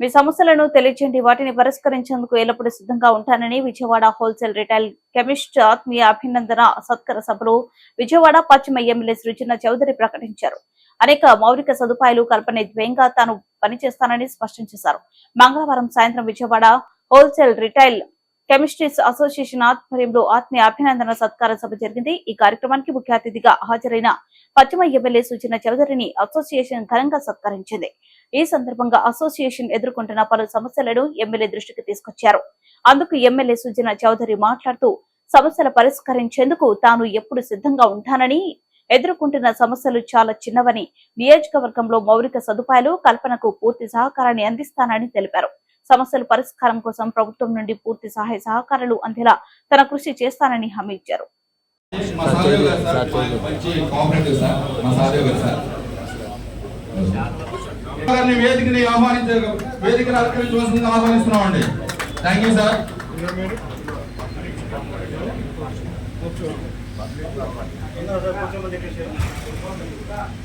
మీ సమస్యలను తెలియజేయండి, వాటిని పరిష్కరించేందుకు ఎల్లప్పుడూ సిద్ధంగా ఉంటానని విజయవాడ హోల్సేల్ రిటైల్ కెమిస్ట్ ఆత్మీయ అభినందన సత్కార సభలో విజయవాడ పశ్చిమ ఎమ్మెల్యే సృజన చౌదరి ప్రకటించారు. అనేక మౌలిక సదుపాయాలు కల్పనే ధ్యేయంగా తాను పనిచేస్తానని స్పష్టం చేశారు. మంగళవారం సాయంత్రం Vijayawada wholesale retail chemistries association ఆధ్వర్యంలో ఆత్మీయ అభినందన సత్కార సభ జరిగింది. ఈ కార్యక్రమానికి ముఖ్య అతిథిగా హాజరైన పశ్చిమ ఎమ్మెల్యే సృజన చౌదరిని అసోసియేషన్ ఘనంగా సత్కరించింది. ఈ సందర్భంగా అసోసియేషన్ ఎదుర్కొంటున్న పలు సమస్యలను ఎమ్మెల్యే దృష్టికి తీసుకొచ్చారు. అందుకు ఎమ్మెల్యే సృజన చౌదరి మాట్లాడుతూ సమస్యల పరిష్కరించేందుకు తాను ఎప్పుడు సిద్ధంగా ఉంటానని, ఎదుర్కొంటున్న సమస్యలు చాలా చిన్నవని, నియోజకవర్గంలో మౌలిక సదుపాయాలు కల్పనకు పూర్తి సహకారాన్ని అందిస్తానని తెలిపారు. సమస్యల పరిష్కారం కోసం ప్రభుత్వం నుండి పూర్తి సహాయ సహకారాలు అందేలా తన కృషి చేస్తానని హామీ ఇచ్చారు.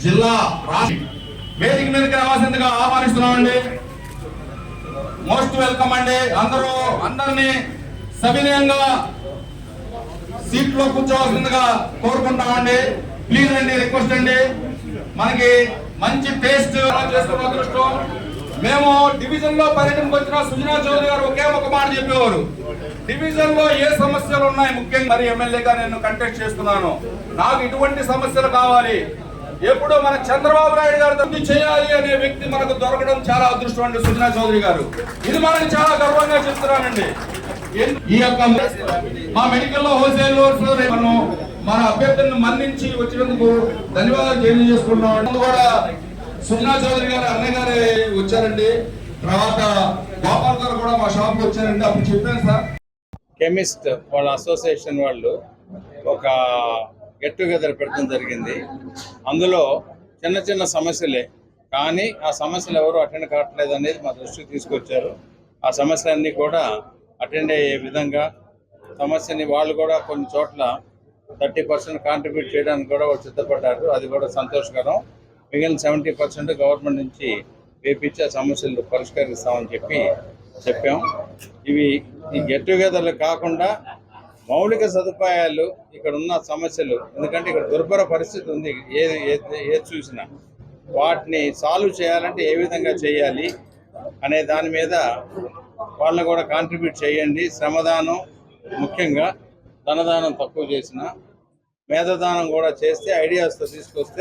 జిల్లా వేదిక మీదకి రావాల్సిందిగా ఆహ్వానిస్తున్నామండి. మోస్ట్ వెల్కమ్ అండి. అందరినీ సవినయంగా సీట్లో కూర్చోవాల్సిందిగా కోరుకుంటామండి. ప్లీజ్ అండి, రిక్వెస్ట్ అండి. మనకి మంచి టేస్ట్ చేసుకున్న అదృష్టం. మేము డివిజన్ లో పర్యటనకు వచ్చిన సుజనా చౌదరి గారు ఒకే ఒక మాట చెప్పేవారు, డివిజన్ లో ఏ సమస్యలు ఉన్నాయి, ముఖ్యంగా మరి ఎమ్మెల్యేగా నేను కంటెస్ట్ చేస్తున్నాను, నాకు ఇటువంటి సమస్యలు కావాలి, ఎప్పుడు మన చంద్రబాబు నాయుడు గారు చేయాలి అనే వ్యక్తి మనకు దొరకడం చాలా అదృష్టం అండి సుజనా చౌదరి గారు. ఇది మనకి చాలా గర్వంగా చెప్తున్నానండి. ఈ యొక్క మా మెడికల్ హోల్సేల్ మన అభ్యర్థులను మన్నించి వచ్చినందుకు ధన్యవాదాలు తెలియజేసుకున్నాం. కూడా సుజనా చౌదరి గారు అన్నయ్య గారే వచ్చారండి. తర్వాత గోపాల్ గారు కూడా మా షాప్ వచ్చారండి. అప్పుడు చెప్పాను సార్, కెమిస్ట్ వాళ్ళ అసోసియేషన్ వాళ్ళు ఒక గెట్ టుగెదర్ పెట్టడం జరిగింది. అందులో చిన్న చిన్న సమస్యలే, కానీ ఆ సమస్యలు ఎవరు అటెండ్ కావట్లేదు అనేది మా దృష్టికి తీసుకొచ్చారు. ఆ సమస్యలన్నీ కూడా అటెండ్ అయ్యే విధంగా సమస్యని వాళ్ళు కూడా కొన్ని చోట్ల 30% కాంట్రిబ్యూట్ చేయడానికి కూడా వాళ్ళు సిద్ధపడ్డారు. అది కూడా సంతోషకరం. మిగిలిన 70% గవర్నమెంట్ నుంచి వేపించి ఆ సమస్యలు పరిష్కరిస్తామని చెప్పాం. ఇవి ఈ గెట్ టుగెదర్లు కాకుండా మౌలిక సదుపాయాలు, ఇక్కడ ఉన్న సమస్యలు, ఎందుకంటే ఇక్కడ దుర్భర పరిస్థితి ఉంది, ఏది చూసినా వాటిని సాల్వ్ చేయాలంటే ఏ విధంగా చేయాలి అనే దాని మీద వాళ్ళని కూడా కాంట్రిబ్యూట్ చేయండి. శ్రమదానం ముఖ్యంగా, ధనదానం తక్కువ చేసిన, మేధదానం కూడా చేస్తే ఐడియాస్తో తీసుకొస్తే